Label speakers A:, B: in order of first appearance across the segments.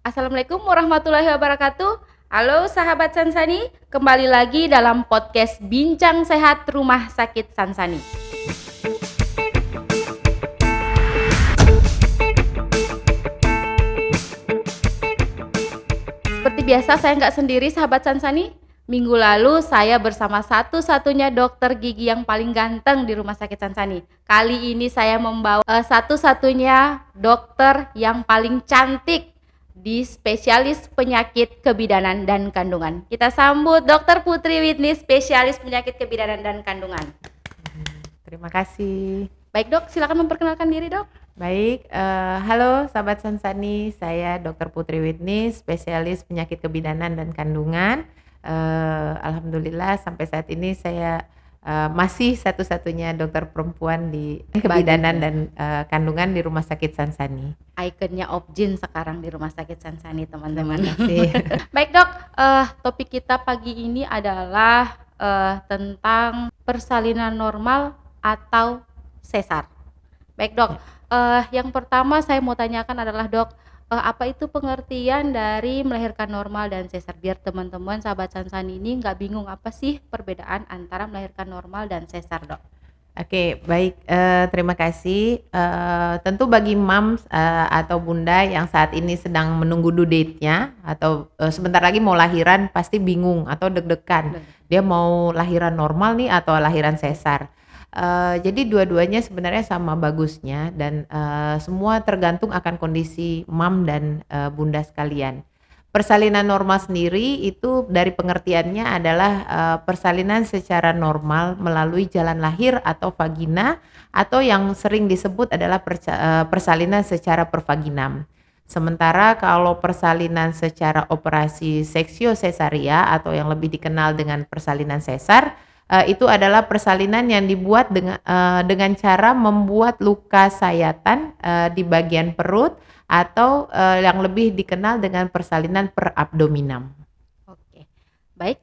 A: Assalamualaikum warahmatullahi wabarakatuh. Halo sahabat Sansani, kembali lagi dalam podcast Bincang Sehat Rumah Sakit Sansani. Seperti biasa saya nggak sendiri sahabat Sansani. Minggu lalu saya bersama satu-satunya dokter gigi yang paling ganteng di Rumah Sakit Sansani. Kali ini saya membawa satu-satunya dokter yang paling cantik di spesialis penyakit kebidanan dan kandungan. Kita sambut Dr. Putri Whitney, spesialis penyakit kebidanan dan kandungan.
B: Terima kasih.
A: Baik dok, silakan memperkenalkan diri dok.
B: Baik, halo sahabat Sansani, saya Dr. Putri Whitney, spesialis penyakit kebidanan dan kandungan. Alhamdulillah sampai saat ini saya masih satu-satunya dokter perempuan di kebidanan dan kandungan di Rumah Sakit Sansani.
A: Ikonnya Opjin sekarang di Rumah Sakit Sansani teman-teman.
B: Terima kasih.
A: Baik dok, topik kita pagi ini adalah tentang persalinan normal atau sesar. Baik dok, yang pertama saya mau tanyakan adalah dok, apa itu pengertian dari melahirkan normal dan sesar, biar teman-teman sahabat Sansani ini nggak bingung apa sih perbedaan antara melahirkan normal dan sesar dok.
B: Oke, baik, terima kasih. Tentu bagi moms atau bunda yang saat ini sedang menunggu due date-nya atau sebentar lagi mau lahiran pasti bingung atau deg-degan. Dia mau lahiran normal nih atau lahiran sesar. Jadi dua-duanya sebenarnya sama bagusnya dan semua tergantung akan kondisi mom dan bunda sekalian. Persalinan normal sendiri itu dari pengertiannya adalah persalinan secara normal melalui jalan lahir atau vagina, atau yang sering disebut adalah persalinan secara pervaginam. Sementara kalau persalinan secara operasi seksio sesaria atau yang lebih dikenal dengan persalinan sesar, itu adalah persalinan yang dibuat dengan cara membuat luka sayatan di bagian perut atau yang lebih dikenal dengan persalinan perabdominam.
A: Oke, baik,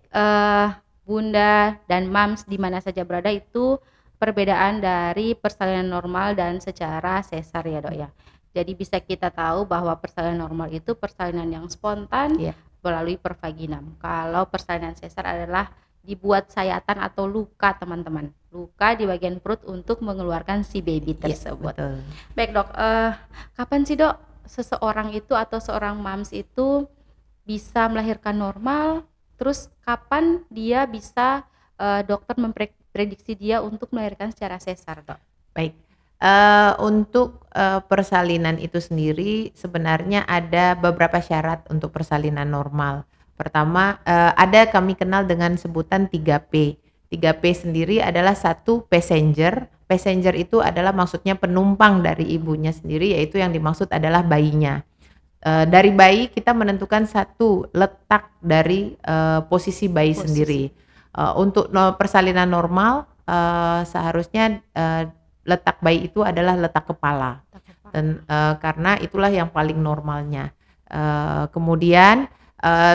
A: bunda dan mams di mana saja berada itu perbedaan dari persalinan normal dan secara sesar ya dok ya. Jadi bisa kita tahu bahwa persalinan normal itu persalinan yang spontan melalui pervaginam. Kalau persalinan sesar adalah dibuat sayatan atau luka teman-teman, luka di bagian perut untuk mengeluarkan si baby tersebut.
B: Betul.
A: Baik dok, kapan sih dok seseorang itu atau seorang mams itu bisa melahirkan normal, terus kapan dia bisa dokter memprediksi dia untuk melahirkan secara sesar dok?
B: Baik, untuk persalinan itu sendiri sebenarnya ada beberapa syarat untuk persalinan normal. Pertama, ada kami kenal dengan sebutan 3P. 3P sendiri adalah satu passenger. Passenger itu adalah maksudnya penumpang dari ibunya sendiri, yaitu yang dimaksud adalah bayinya. Dari bayi kita menentukan satu letak dari posisi bayi sendiri. Untuk persalinan normal seharusnya letak bayi itu adalah letak kepala. Dan karena itulah yang paling normalnya. Kemudian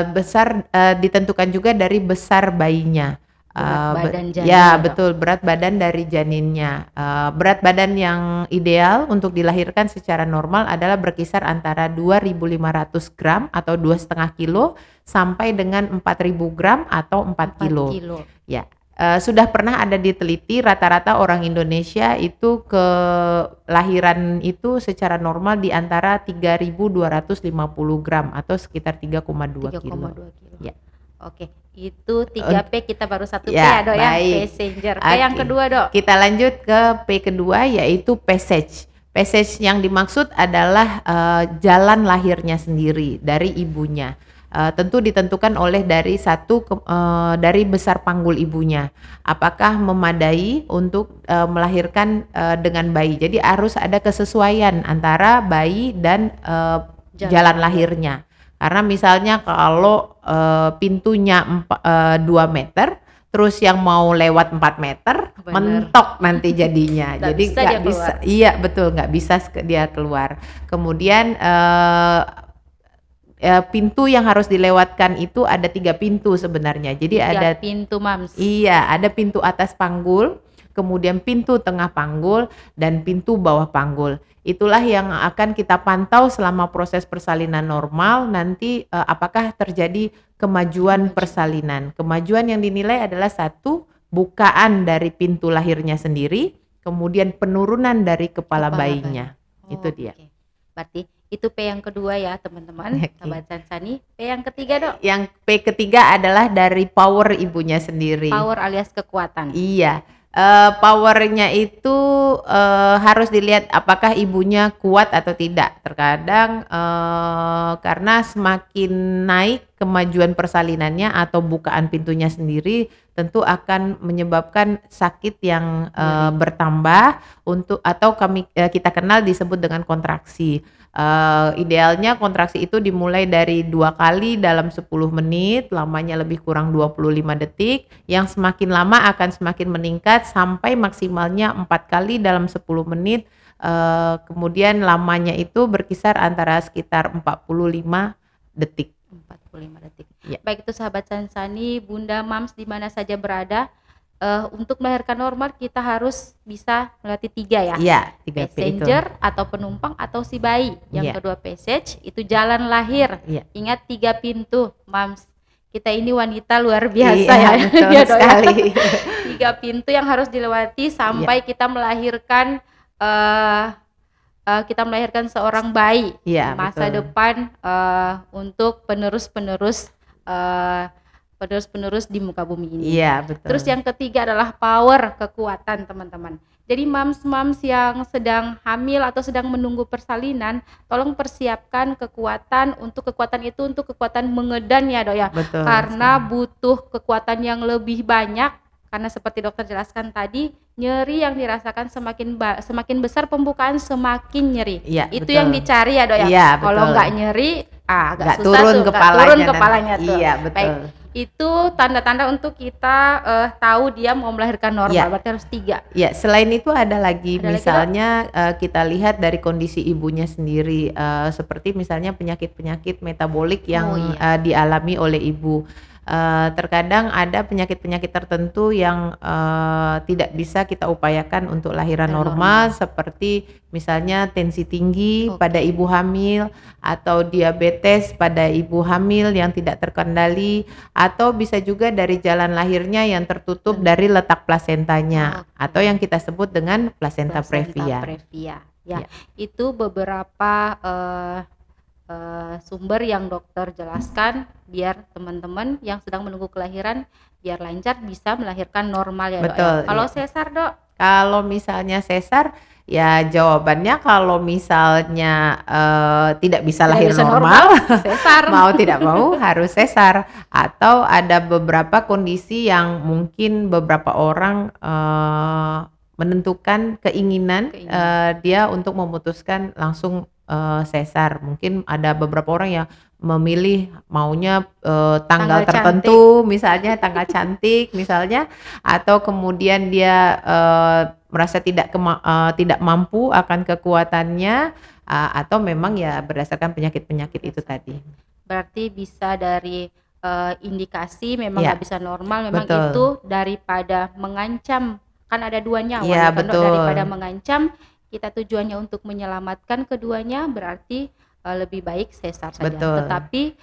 B: besar ditentukan juga dari besar bayinya.
A: Berat badan janin
B: ya
A: dok.
B: betul, berat badan dari janinnya. Berat badan yang ideal untuk dilahirkan secara normal adalah berkisar antara 2.500 gram atau 2,5 kilo sampai dengan 4.000 gram atau 4 kilo. Ya. Sudah pernah ada diteliti rata-rata orang Indonesia itu kelahiran itu secara normal di antara 3.250 gram atau sekitar 3,2 kilo. Ya.
A: Oke, itu 3P kita baru 1P
B: Ya,
A: ya dok ya,
B: baik.
A: passenger. P yang kedua dok?
B: Kita lanjut ke P kedua yaitu passage. Passage yang dimaksud adalah jalan lahirnya sendiri dari ibunya. Tentu ditentukan oleh dari dari besar panggul ibunya. Apakah memadai untuk melahirkan dengan bayi. Jadi harus ada kesesuaian antara bayi dan jalan lahirnya. Karena misalnya kalau pintunya 2 meter, terus yang mau lewat 4 meter, mentok nanti jadinya. Jadi nggak bisa, iya betul, nggak bisa dia keluar. Kemudian pintu yang harus dilewatkan itu ada 3 pintu sebenarnya. Jadi ada
A: pintu mams.
B: Iya, ada pintu atas panggul, kemudian pintu tengah panggul, dan pintu bawah panggul. Itulah yang akan kita pantau selama proses persalinan normal nanti, apakah terjadi kemajuan persalinan. Kemajuan yang dinilai adalah satu, bukaan dari pintu lahirnya sendiri, kemudian penurunan dari kepala bayinya. Itu dia.
A: Oke. Berarti itu P yang kedua ya teman-teman,
B: Oke.
A: sahabat Sansani. P yang ketiga dok,
B: Yang P ketiga adalah dari power ibunya sendiri.
A: power alias kekuatan.
B: Iya, power-nya itu, harus dilihat apakah ibunya kuat atau tidak. Terkadang, karena semakin naik kemajuan persalinannya atau bukaan pintunya sendiri, tentu akan menyebabkan sakit yang, bertambah atau kita kenal disebut dengan kontraksi. Idealnya kontraksi itu dimulai dari 2 kali dalam 10 menit, lamanya lebih kurang 25 detik, yang semakin lama akan semakin meningkat sampai maksimalnya 4 kali dalam 10 menit, kemudian lamanya itu berkisar antara sekitar 45 detik.
A: 45 detik.
B: Ya.
A: Baik itu sahabat Sansani, Bunda, Mams di mana saja berada, untuk melahirkan normal kita harus bisa melewati 3 ya.
B: Iya, 3 P itu.
A: Passenger atau penumpang atau si bayi. Yang
B: Iya.
A: kedua passage itu jalan lahir.
B: Iya.
A: Ingat 3 pintu, Mams. Kita ini wanita luar biasa
B: Iya,
A: ya.
B: betul
A: Ya, Dok, ya.
B: sekali.
A: 3 pintu yang harus dilewati sampai kita melahirkan kita melahirkan seorang bayi.
B: Iya,
A: Masa
B: betul.
A: depan untuk penerus-penerus di muka bumi ini.
B: Iya, betul.
A: Terus yang ketiga adalah power, kekuatan teman-teman. Jadi mams-mams yang sedang hamil atau sedang menunggu persalinan, tolong persiapkan kekuatan untuk kekuatan mengedan ya dok ya.
B: Betul.
A: Karena butuh kekuatan yang lebih banyak, karena seperti dokter jelaskan tadi, nyeri yang dirasakan semakin besar pembukaan semakin nyeri.
B: Iya,
A: Itu
B: betul.
A: yang dicari ya dok ya.
B: Iya,
A: Kalau
B: betul.
A: nggak nyeri, agak
B: Nggak
A: susah
B: turun
A: tuh, nggak
B: kepalanya
A: turun
B: dan-
A: kepalanya tuh.
B: Iya, betul.
A: Baik, itu tanda-tanda untuk kita tahu dia mau melahirkan normal.
B: Iya.
A: Berarti harus 3.
B: Ya, selain itu ada lagi,
A: Ada lagi,
B: misalnya kita lihat dari kondisi ibunya sendiri, seperti misalnya penyakit-penyakit metabolik yang dialami oleh ibu. Terkadang ada penyakit-penyakit tertentu yang tidak bisa kita upayakan untuk lahiran normal, seperti misalnya tensi tinggi pada ibu hamil, atau diabetes pada ibu hamil yang tidak terkendali, atau bisa juga dari jalan lahirnya yang tertutup dari letak plasentanya, atau yang kita sebut dengan plasenta previa.
A: Ya, itu beberapa sumber yang dokter jelaskan biar teman-teman yang sedang menunggu kelahiran biar lancar bisa melahirkan normal ya dok.
B: Betul,
A: Ya. Kalau
B: iya.
A: sesar dok,
B: Kalau misalnya sesar, ya jawabannya kalau misalnya tidak bisa lahir
A: bisa
B: normal,
A: sesar.
B: mau tidak mau harus sesar. Atau ada beberapa kondisi yang mungkin beberapa orang menentukan keinginan dia untuk memutuskan langsung sesar. Mungkin ada beberapa orang yang memilih maunya tanggal tertentu, misalnya tanggal cantik misalnya, atau kemudian dia merasa tidak mampu akan kekuatannya, atau memang ya berdasarkan penyakit-penyakit itu tadi.
A: Berarti bisa dari indikasi memang
B: Ya,
A: nggak bisa normal, memang
B: betul.
A: itu daripada mengancam, kan ada 2 nyawa
B: Ya,
A: kan, Dok.
B: betul.
A: Daripada mengancam, kita tujuannya untuk menyelamatkan keduanya, berarti lebih baik sesar saja.
B: Betul.
A: Tetapi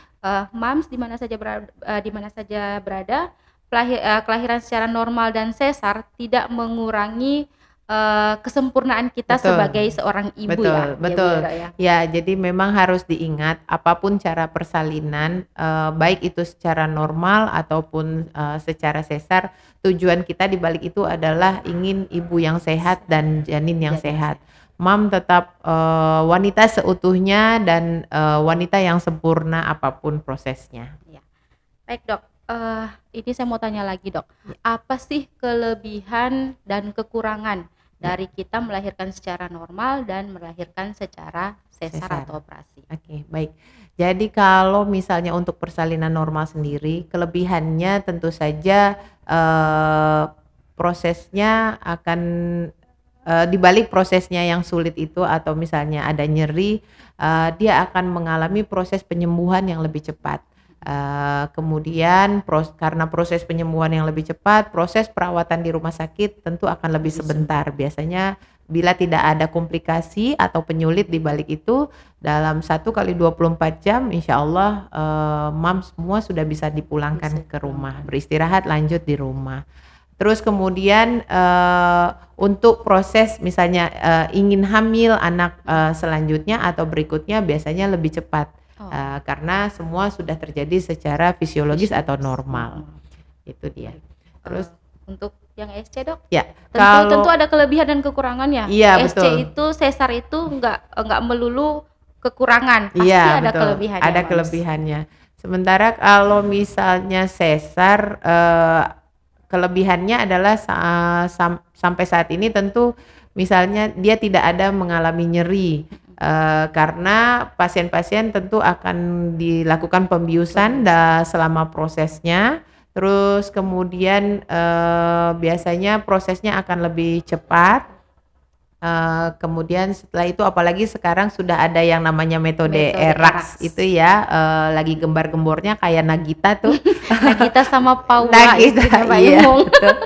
A: mams di mana saja berada, kelahiran secara normal dan sesar tidak mengurangi kesempurnaan kita
B: Betul.
A: sebagai seorang ibu.
B: Betul,
A: ya.
B: betul.
A: Ya, Bu, ya.
B: Ya, jadi memang harus diingat apapun cara persalinan, baik itu secara normal ataupun secara sesar, tujuan kita di balik itu adalah ingin ibu yang sehat dan janin yang sehat. Mam tetap wanita seutuhnya dan wanita yang sempurna apapun prosesnya.
A: Ya. Baik dok, ini saya mau tanya lagi dok, apa sih kelebihan dan kekurangan dari kita melahirkan secara normal dan melahirkan secara sesar atau operasi?
B: Oke, baik. Jadi kalau misalnya untuk persalinan normal sendiri, kelebihannya tentu saja prosesnya akan di balik prosesnya yang sulit itu, atau misalnya ada nyeri, dia akan mengalami proses penyembuhan yang lebih cepat. Kemudian karena proses penyembuhan yang lebih cepat, proses perawatan di rumah sakit tentu akan lebih sebentar. Biasanya bila tidak ada komplikasi atau penyulit di balik itu, dalam 1 kali 24 jam insya Allah mam semua sudah bisa dipulangkan ke rumah, beristirahat lanjut di rumah. Terus kemudian untuk proses misalnya ingin hamil anak selanjutnya atau berikutnya biasanya lebih cepat. Karena semua sudah terjadi secara fisiologis atau normal. Itu dia. Terus
A: untuk yang SC dok?
B: Ya,
A: tentu ada kelebihan dan kekurangannya.
B: Iya,
A: SC
B: betul.
A: itu sesar itu enggak melulu kekurangan, pasti
B: Iya,
A: ada
B: betul.
A: kelebihannya.
B: Ada kelebihannya. Sementara kalau misalnya sesar kelebihannya adalah sampai saat ini tentu misalnya dia tidak ada mengalami nyeri. Karena pasien-pasien tentu akan dilakukan pembiusan selama prosesnya, terus kemudian biasanya prosesnya akan lebih cepat. Kemudian setelah itu apalagi sekarang sudah ada yang namanya metode ERAX itu ya, lagi gembar-gembornya kayak Nagita tuh.
A: Nagita sama Paula
B: Nagita, iya, betul.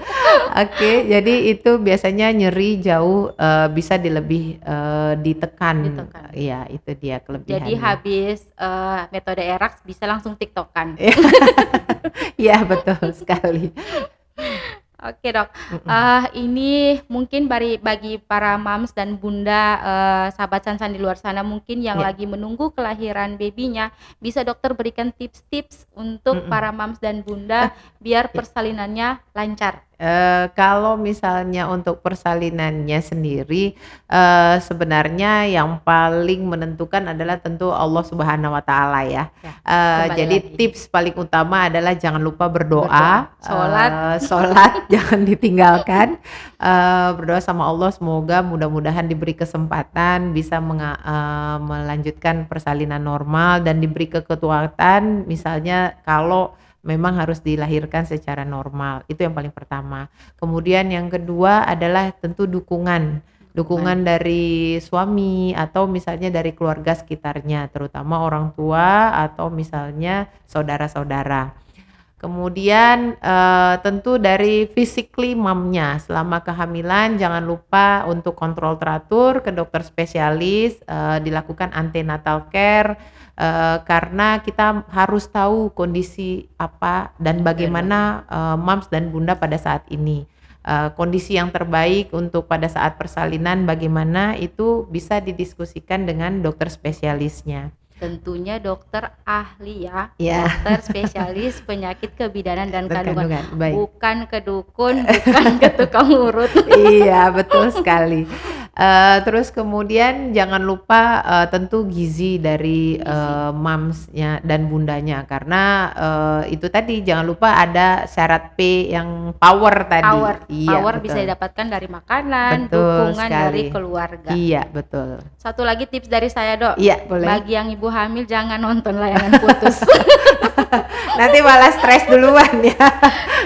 B: Oke, jadi itu biasanya nyeri jauh bisa ditekan. Iya, itu dia kelebihannya.
A: Jadi habis metode ERAX bisa langsung TikTokan.
B: Iya, betul sekali.
A: Oke dok, ini mungkin bagi para moms dan bunda sahabat Sansan di luar sana mungkin yang lagi menunggu kelahiran babynya, bisa dokter berikan tips-tips untuk para moms dan bunda biar persalinannya lancar.
B: Kalau misalnya untuk persalinannya sendiri, sebenarnya yang paling menentukan adalah tentu Allah Subhanahu wa Ta'ala ya. Jadi tips paling utama adalah jangan lupa berdoa. Sholat jangan ditinggalkan. Berdoa sama Allah semoga mudah-mudahan diberi kesempatan bisa melanjutkan persalinan normal dan diberi kekuatan misalnya kalau memang harus dilahirkan secara normal, itu yang paling pertama. Kemudian yang kedua adalah tentu dukungan dari suami atau misalnya dari keluarga sekitarnya, terutama orang tua atau misalnya saudara-saudara. Kemudian tentu dari physically momnya selama kehamilan jangan lupa untuk kontrol teratur ke dokter spesialis, dilakukan antenatal care. Karena kita harus tahu kondisi apa dan bagaimana moms dan bunda pada saat ini. Kondisi yang terbaik untuk pada saat persalinan bagaimana itu bisa didiskusikan dengan dokter spesialisnya.
A: Tentunya dokter ahli ya, dokter spesialis penyakit kebidanan dan kandungan. Bukan ke dukun, bukan ke tukang urut.
B: Iya, betul sekali. Terus kemudian jangan lupa tentu gizi dari mamsnya dan bundanya karena itu tadi jangan lupa ada syarat P yang power tadi.
A: Power bisa didapatkan dari makanan, dukungan dari keluarga.
B: Iya, betul.
A: Satu lagi tips dari saya dok.
B: Iya, boleh.
A: Bagi yang ibu hamil jangan nonton layangan putus.
B: Nanti malah stres duluan ya.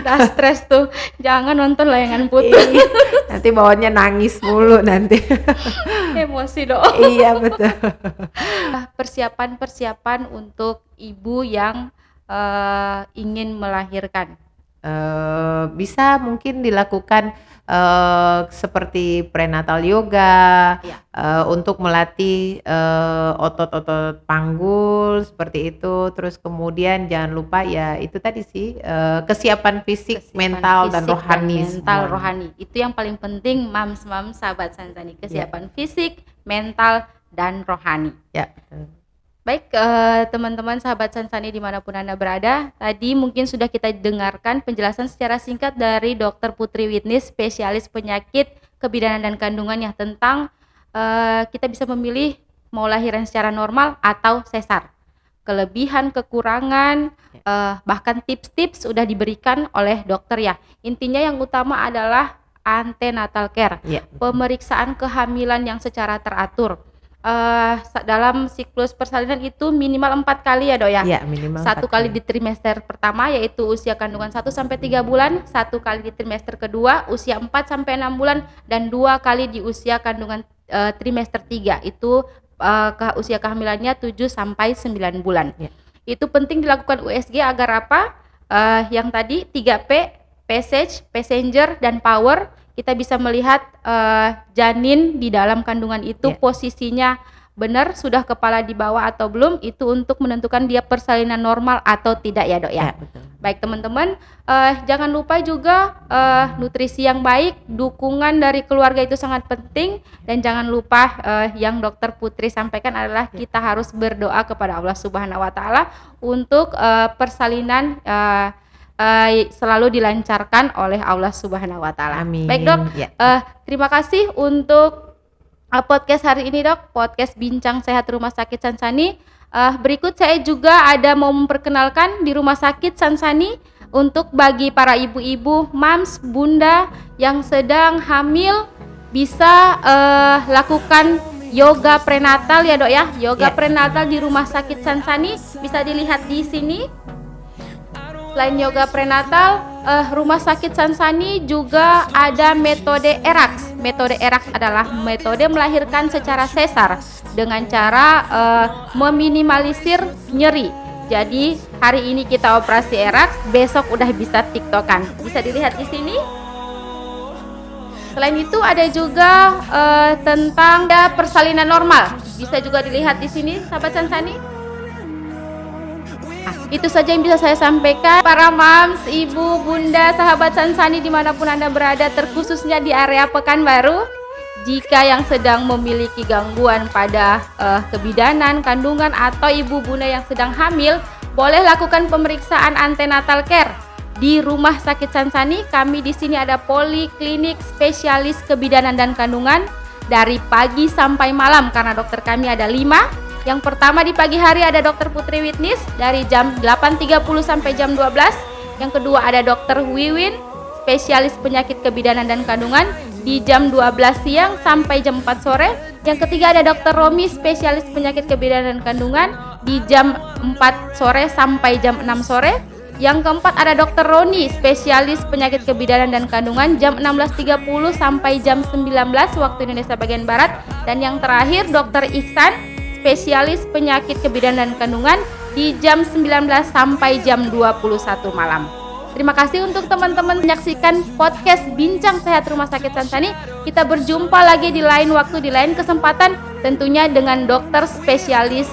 A: Udah stres tuh, jangan nonton layangan putus.
B: Nanti bawaannya nangis mulu nanti.
A: Emosi dong.
B: Iya, betul.
A: Persiapan untuk ibu yang ingin melahirkan.
B: Bisa mungkin dilakukan seperti prenatal yoga, untuk melatih otot-otot panggul seperti itu. Terus kemudian jangan lupa ya itu tadi sih kesiapan fisik, mental dan rohani.
A: Rohani itu yang paling penting mams sahabat Sansani, kesiapan fisik, mental dan rohani.
B: Ya, betul.
A: Baik teman-teman sahabat Sansani dimanapun Anda berada, tadi mungkin sudah kita dengarkan penjelasan secara singkat dari Dr. Putri Witnis, spesialis penyakit kebidanan dan kandungan yang tentang kita bisa memilih mau lahiran secara normal atau sesar. Kelebihan, kekurangan, bahkan tips-tips sudah diberikan oleh dokter ya. Intinya yang utama adalah antenatal care, pemeriksaan kehamilan yang secara teratur. Dalam siklus persalinan itu minimal 4 kali ya dok ya?
B: Iya, minimal
A: 1 kali di trimester pertama yaitu usia kandungan 1-3 bulan, 1 kali di trimester kedua usia 4-6 bulan, dan 2 kali di usia kandungan trimester 3 itu usia kehamilannya 7-9 bulan. Itu penting dilakukan USG agar apa? Yang tadi 3P, passage, passenger, dan power. Kita bisa melihat janin di dalam kandungan itu posisinya benar, sudah kepala di bawah atau belum, itu untuk menentukan dia persalinan normal atau tidak ya dok ya.
B: Betul.
A: Baik teman-teman, jangan lupa juga nutrisi yang baik, dukungan dari keluarga itu sangat penting, dan jangan lupa yang dokter Putri sampaikan adalah kita harus berdoa kepada Allah Subhanahu wa taala untuk persalinan selalu dilancarkan oleh Allah Subhanahu wa taala.
B: Amin.
A: Baik dok, terima kasih untuk podcast hari ini dok, podcast Bincang Sehat Rumah Sakit Sansani. Berikut saya juga ada mau memperkenalkan di Rumah Sakit Sansani untuk bagi para ibu-ibu, mams, bunda yang sedang hamil bisa lakukan yoga prenatal ya dok ya. Yoga prenatal di Rumah Sakit Sansani bisa dilihat di sini. Selain yoga prenatal, Rumah Sakit Sansani juga ada metode ERAX. Metode ERAX adalah metode melahirkan secara sesar dengan cara meminimalisir nyeri. Jadi hari ini kita operasi ERAX, besok udah bisa tiktokan. Bisa dilihat di sini. Selain itu ada juga tentang persalinan normal. Bisa juga dilihat di sini, sahabat Sansani. Itu saja yang bisa saya sampaikan. Para mams, ibu, bunda, sahabat Sansani dimanapun Anda berada, terkhususnya di area Pekanbaru, jika yang sedang memiliki gangguan pada kebidanan, kandungan, atau ibu bunda yang sedang hamil, boleh lakukan pemeriksaan antenatal care di Rumah Sakit Sansani. Kami di sini ada poliklinik spesialis kebidanan dan kandungan dari pagi sampai malam karena dokter kami ada 5. Yang pertama di pagi hari ada Dr. Putri Witnis dari jam 8.30 sampai jam 12. Yang kedua ada Dr. Wiwin, spesialis penyakit kebidanan dan kandungan di jam 12 siang sampai jam 4 sore. Yang ketiga ada Dr. Romi, spesialis penyakit kebidanan dan kandungan di jam 4 sore sampai jam 6 sore. Yang keempat ada Dr. Roni, spesialis penyakit kebidanan dan kandungan jam 16.30 sampai jam 19 waktu Indonesia bagian Barat. Dan yang terakhir Dr. Ihsan, spesialis penyakit kebidanan dan kandungan di jam 19 sampai jam 21 malam. Terima kasih untuk teman-teman menyaksikan podcast Bincang Sehat Rumah Sakit Sansani. Kita berjumpa lagi di lain waktu, di lain kesempatan, tentunya dengan dokter spesialis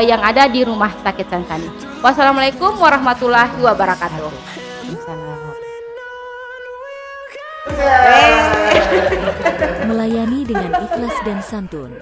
A: yang ada di Rumah Sakit Sansani. Wassalamualaikum warahmatullahi wabarakatuh.
C: Melayani dengan ikhlas dan santun.